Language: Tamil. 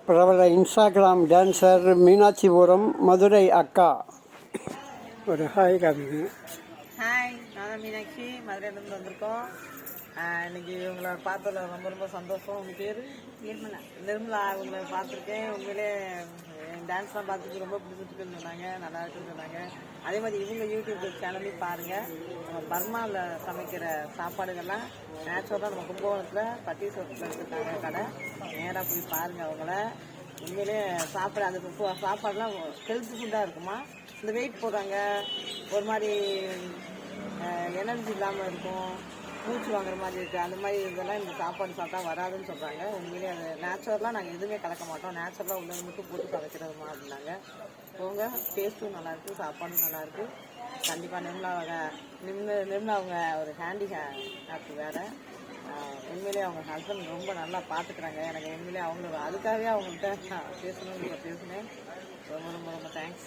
பிரபல இன்ஸ்டாகிராம் டான்சர் மீனாட்சிபுரம் மதுரை அக்கா ஒரு ஹாய் காமிங்க. ஹாய், நான் தான் மீனாட்சி, மதுரையிலேருந்து வந்திருக்கோம். இன்னைக்கு இவங்களை பார்த்ததில் ரொம்ப ரொம்ப சந்தோஷம். உங்கள் பேர்? நிர்மலா. இவங்களை பார்த்துருக்கேன். உண்மையிலே டான்ஸ்லாம் பார்த்துட்டு ரொம்ப பிடிச்சிருக்குன்னு சொன்னாங்க, நல்லா இருக்குன்னு சொன்னாங்க. அதே மாதிரி இவங்க யூடியூப் சேனலையும் பாருங்கள். பர்மாவில் சமைக்கிற சாப்பாடுகள்லாம் நேச்சுரலாக நம்ம கும்பகோணத்தில் பட்டீஸ்வரத்தில் இருக்கிறாங்க கடை. நேராக போய் பாருங்கள் அவங்கள. உண்மையிலே அந்த சாப்பாடுலாம் ஹெல்த் ஃபுட்டாக இருக்குமா. இந்த வெயிட் போடுறாங்க, ஒரு மாதிரி எனர்ஜி இல்லாமல் இருக்கும், மூச்சு வாங்குற மாதிரி இருக்குது, அந்த மாதிரி இதெல்லாம் இந்த சாப்பாடு சாப்பிட்டா வராதுன்னு சொல்கிறாங்க. உண்மையிலே அது நேச்சுரலாக நாங்கள் எதுவுமே கலக்க மாட்டோம், நேச்சுரலாக உள்ள மட்டும் போட்டு சமைக்கிறதுமா அப்படின்னாங்க. அவங்க டேஸ்ட்டும் நல்லாயிருக்கு, சாப்பாடும் நல்லாயிருக்கு. கண்டிப்பாக நிர்மலா அவங்க ஒரு ஹேண்டி ஹேப் வேறு. உண்மையிலே அவங்க ஹஸ்பண்ட் ரொம்ப நல்லா பார்த்துக்குறாங்க. எனக்கு உண்மையிலே அவங்களுக்கு அதுக்காகவே அவங்கள்ட்ட பேசணும்னு பேசினேன். ரொம்ப ரொம்ப ரொம்ப தேங்க்ஸ்.